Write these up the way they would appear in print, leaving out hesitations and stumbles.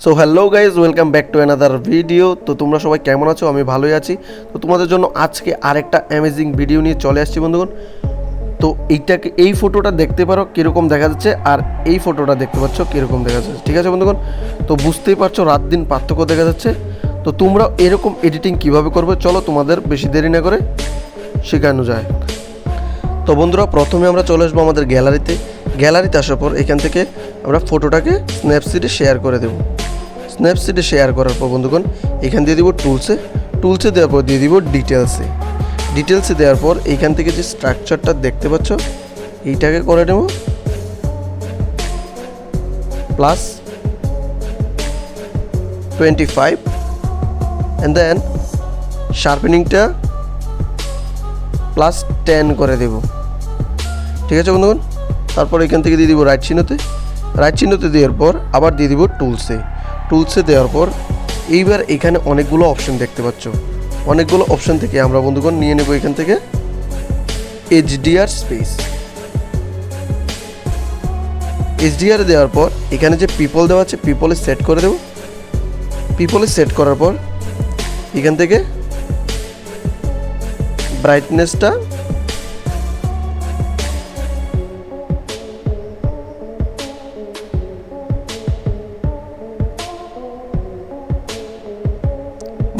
So hello guys, welcome back to another video. তো তোমরা সবাই কেমন আছো? আমি ভালোই আছি। তো তোমাদের জন্য আজকে আরেকটা অ্যামেজিং ভিডিও নিয়ে চলে আসছি বন্ধুগণ। তো এই ফটোটা দেখতে পারো কীরকম দেখা যাচ্ছে, আর এই ফটোটা দেখতে পাচ্ছ কীরকম দেখা যাচ্ছে। ঠিক আছে বন্ধুগণ, তো বুঝতেই পারছো রাত দিন পার্থক্য দেখা যাচ্ছে। তো তোমরা এরকম এডিটিং কিভাবে করবে চলো তোমাদের বেশি দেরি না করে শেখানো যায়। তো বন্ধুরা, প্রথমে আমরা চলে আসবো আমাদের গ্যালারিতে আসার পর এখান থেকে আমরা ফটোটাকে স্ন্যাপসিডে শেয়ার করে দেবো। স্ন্যাপসিডে শেয়ার করার পর বন্ধুগণ এখান দিয়ে দিব টুলসে দেওয়ার পর দিয়ে দিব ডিটেলসে দেওয়ার পর এইখান থেকে যে স্ট্রাকচারটা দেখতে পাচ্ছ এইটাকে করে নেব +25 অ্যান্ড দেন শার্পেনিংটা +10 করে দেব। ঠিক আছে বন্ধুগণ, তারপর এখান থেকে দিয়ে দিব রাইট চিহ্নতে দেওয়ার পর আবার দিয়ে দিব টুলসে দেওয়ার পর এইবার এখানে অনেকগুলো অপশন দেখতে পাচ্ছ। অনেকগুলো অপশন থেকে আমরা বন্ধুগণ নিয়ে নেব এখান থেকে এইচডিআর দেওয়ার পর এখানে যে পিপল দেওয়া আছে পিপলে সেট করে দেব। পিপলে সেট করার পর এখান থেকে ব্রাইটনেসটা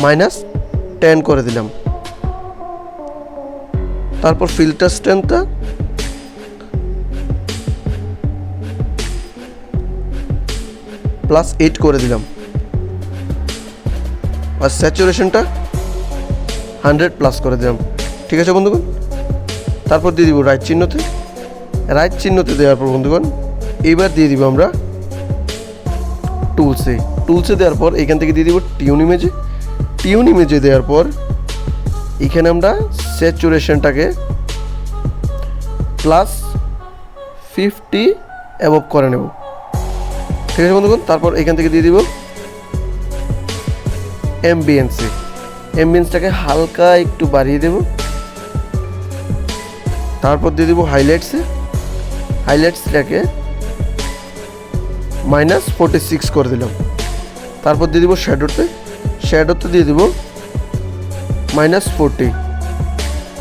-10 করে দিলাম। তারপর ফিল্টার স্ট্রেংথটা +8 করে দিলাম, আর স্যাচুরেশনটা 100+ করে দিলাম। ঠিক আছে বন্ধুগণ, তারপর দিয়ে দিব রাইট চিহ্নতে দেওয়ার পর বন্ধুগণ এইবার দিয়ে দিব আমরা টুলসে দেওয়ার পর এখান থেকে দিয়ে দিব টিউন ইমেজে দেওয়ার পর এখানে আমরা স্যাচুরেশনটাকে +50 অ্যাবভ করে নেব। ঠিক আছে বন্ধুগণ, তারপর এখান থেকে দিয়ে দিব অ্যাম্বিয়েন্সটাকে হালকা একটু বাড়িয়ে দেব। তারপর দিয়ে দিব হাইলাইটসটাকে -46 করে দিলাম। তারপর দিয়ে দিব শ্যাডোতে দিয়ে দিব -40।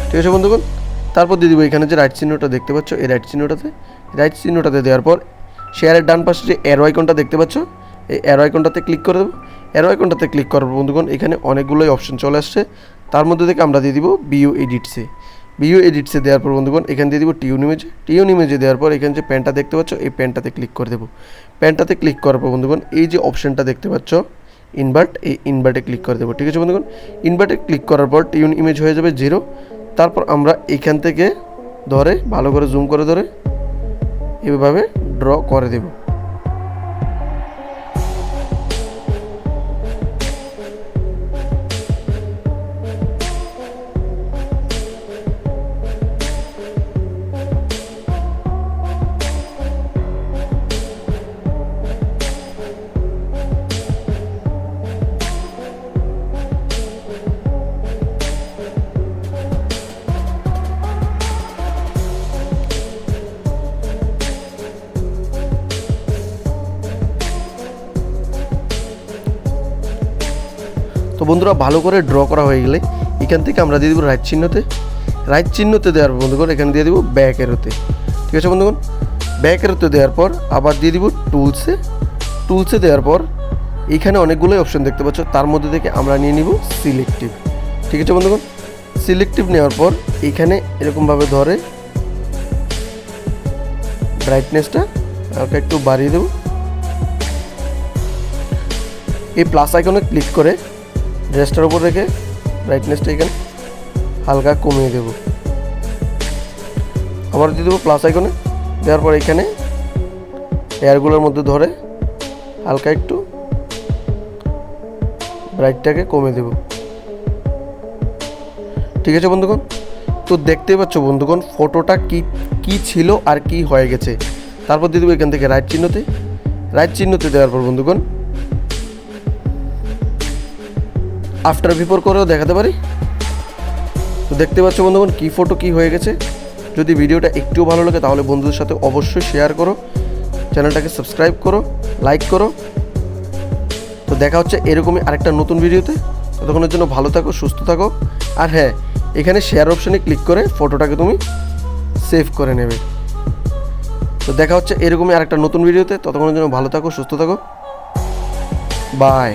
ঠিক আছে বন্ধুগণ, তারপর দিয়ে দিব এখানে যে রাইট চিহ্নটা দেখতে পাচ্ছ এই রাইট চিহ্নটাতে দেওয়ার পর শেয়ারের ডান পাশে যে অ্যারো আইকনটা দেখতে পাচ্ছ এই অ্যারো আইকনটাতে ক্লিক করে দেবো। অ্যারো আইকনটাতে ক্লিক করার বন্ধুগণ এখানে অনেকগুলোই অপশন চলে আসছে। তার মধ্যে থেকে আমরা দিয়ে দিব ভিউ এডিটসে দেওয়ার পর বন্ধুগণ এখানে দিয়ে দিব টিউন ইমেজে দেওয়ার পর এখানে যে প্যানটা দেখতে পাচ্ছ এই প্যানটাতে ক্লিক করে দেবো। প্যানটাতে ক্লিক করার পর বন্ধুগণ এই যে অপশনটা দেখতে পাচ্ছ ইনভার্টে ক্লিক করে দেবো। ঠিক আছে বন্ধুগণ, ইনভার্টে ক্লিক করার পর টিউন ইমেজ হয়ে যাবে 0। তারপর আমরা এখান থেকে ধরে ভালো করে জুম করে ধরে এভাবে ড্র করে দেব। তো বন্ধুরা, ভালো করে ড্র করা হয়ে গেলে এখান থেকে আমরা দিয়ে দেবো রাইট চিহ্নতে দেওয়ার পর বন্ধুগণ এখানে দিয়ে দেবো ব্যাক এরোতে। ঠিক আছে বন্ধুগণ, ব্যাক এরোতে দেওয়ার পর আবার দিয়ে দিব টুলসে দেওয়ার পর এইখানে অনেকগুলোই অপশন দেখতে পাচ্ছ। তার মধ্যে থেকে আমরা নিয়ে নিব সিলেক্টিভ। ঠিক আছে বন্ধুগণ, সিলেক্টিভ নেওয়ার পর এইখানে এরকমভাবে ধরে ব্রাইটনেসটা হালকা একটু বাড়িয়ে দেব। এই প্লাস আইকনে ক্লিক করে ড্রেসটার উপর রেখে ব্রাইটনেসটা এখানে হালকা কমিয়ে দেব। আবার দিয়ে দেবো প্লাস আইকনে দেওয়ার পর এখানে এয়ারগুলোর মধ্যে ধরে হালকা একটু ব্রাইটটাকে কমিয়ে দেব। ঠিক আছে বন্ধুগণ, তো দেখতেই পাচ্ছ বন্ধুগণ ফটোটা কি ছিল আর কি হয়ে গেছে। তারপর দিয়ে দেবো এখান থেকে রাইট চিহ্নতে দেওয়ার পর বন্ধুগণ আফটার বিফোর করেও দেখাতে পারি। তো দেখতে পাচ্ছ বন্ধুগণ কি ফটো কি হয়ে গেছে। যদি ভিডিওটা একটু ভালো লাগে তাহলে বন্ধুদের সাথে অবশ্যই শেয়ার করো, চ্যানেলটাকে সাবস্ক্রাইব করো, লাইক করো। দেখা হচ্ছে এরকমই আরেকটা নতুন ভিডিওতে। ততক্ষণের জন্য ভালো থাকো, সুস্থ থাকো। আর হ্যাঁ, এখানে শেয়ার অপশানে ক্লিক করে ফটোটাকে তুমি সেভ করে নেবে। তো দেখা হচ্ছে এরকমই আরেকটা নতুন ভিডিওতে। ততক্ষণের জন্য ভালো থাকো, সুস্থ থাকো, বাই।